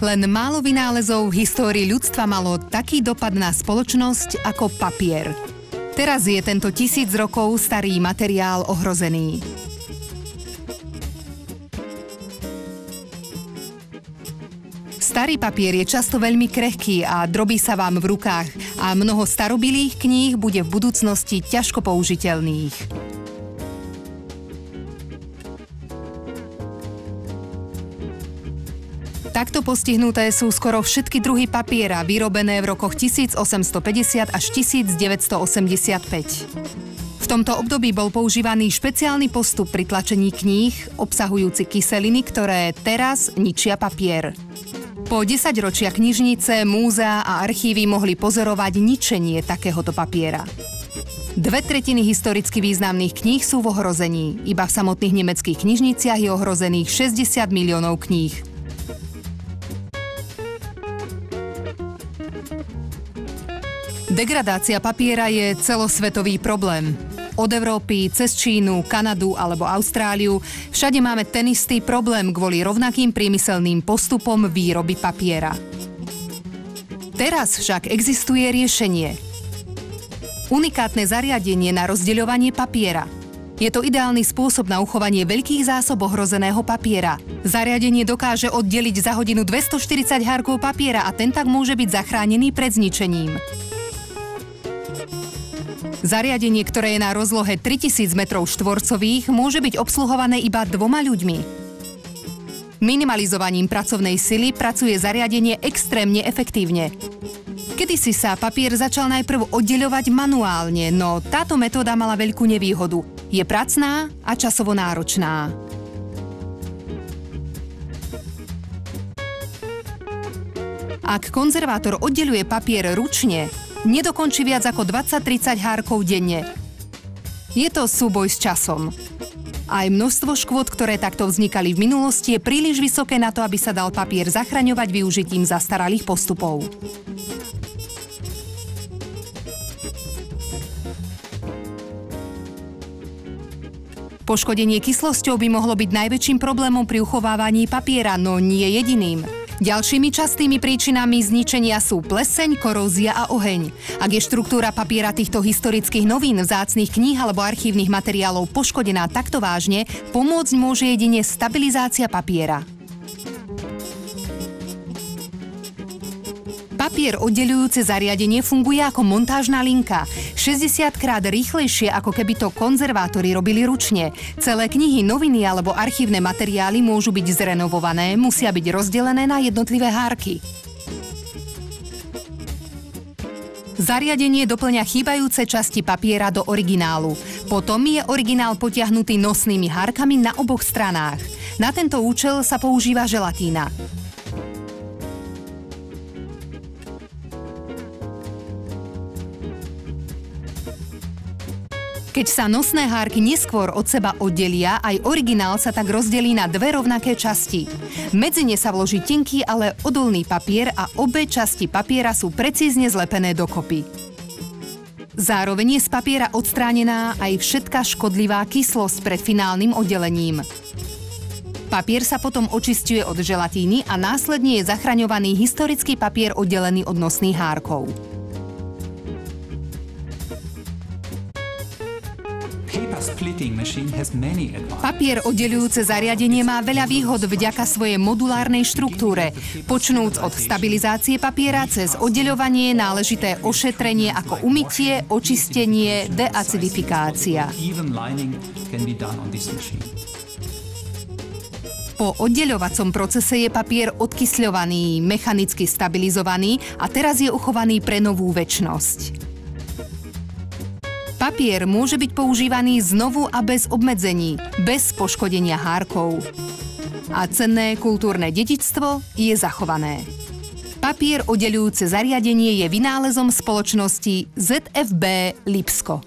Len málo vynálezov v histórii ľudstva malo taký dopad na spoločnosť ako papier. Teraz je tento 1000 rokov starý materiál ohrozený. Starý papier je často veľmi krehký a drobí sa vám v rukách a mnoho starobilých kníh bude v budúcnosti ťažko použiteľných. Takto postihnuté sú skoro všetky druhy papiera, vyrobené v rokoch 1850 až 1985. V tomto období bol používaný špeciálny postup pri tlačení kníh, obsahujúci kyseliny, ktoré teraz ničia papier. Po 10 ročia knižnice, múzea a archívy mohli pozorovať ničenie takéhoto papiera. 2/3 historicky významných kníh sú v ohrození. Iba v samotných nemeckých knižniciach je ohrozených 60 miliónov kníh. Degradácia papiera je celosvetový problém. Od Európy, cez Čínu, Kanadu alebo Austráliu, všade máme ten istý problém kvôli rovnakým priemyselným postupom výroby papiera. Teraz však existuje riešenie. Unikátne zariadenie na rozdeľovanie papiera. Je to ideálny spôsob na uchovanie veľkých zásob ohrozeného papiera. Zariadenie dokáže oddeliť za hodinu 240 hárkov papiera a ten tak môže byť zachránený pred zničením. Zariadenie, ktoré je na rozlohe 3000 m2, môže byť obsluhované iba 2 ľuďmi. Minimalizovaním pracovnej sily pracuje zariadenie extrémne efektívne. Kedysi sa papier začal najprv oddeľovať manuálne, no táto metóda mala veľkú nevýhodu. Je pracná a časovo náročná. Ak konzervátor oddeľuje papier ručne, nedokončí viac ako 20-30 hárkov denne. Je to súboj s časom. Aj množstvo škôd, ktoré takto vznikali v minulosti, je príliš vysoké na to, aby sa dal papier zachraňovať využitím zastaralých postupov. Poškodenie kyslosťou by mohlo byť najväčším problémom pri uchovávaní papiera, no nie jediným. Ďalšími častými príčinami zničenia sú pleseň, korózia a oheň. Ak je štruktúra papiera týchto historických novín, vzácnych kníh alebo archívnych materiálov poškodená takto vážne, pomôcť môže jedine stabilizácia papiera. Papier oddeľujúce zariadenie funguje ako montážna linka. 60-krát rýchlejšie, ako keby to konzervátori robili ručne. Celé knihy, noviny alebo archívne materiály môžu byť zrenovované, musia byť rozdelené na jednotlivé hárky. Zariadenie doplňa chýbajúce časti papiera do originálu. Potom je originál potiahnutý nosnými hárkami na oboch stranách. Na tento účel sa používa želatína. Keď sa nosné hárky neskôr od seba oddelia, aj originál sa tak rozdelí na 2 rovnaké časti. Medzi ne sa vloží tenký, ale odolný papier a obe časti papiera sú precízne zlepené dokopy. Zároveň je z papiera odstránená aj všetká škodlivá kyslosť pred finálnym oddelením. Papier sa potom očisťuje od želatíny a následne je zachraňovaný historický papier oddelený od nosných hárkov. Papier oddeľujúce zariadenie má veľa výhod vďaka svojej modulárnej štruktúre, počnúc od stabilizácie papiera cez oddeľovanie, náležité ošetrenie ako umytie, očistenie, deacidifikácia. Po oddeľovacom procese je papier odkysľovaný, mechanicky stabilizovaný a teraz je uchovaný pre novú večnosť. Papier môže byť používaný znovu a bez obmedzení, bez poškodenia hárkov. A cenné kultúrne dedičstvo je zachované. Papier oddeľujúce zariadenie je vynálezom spoločnosti ZFB Lipsko.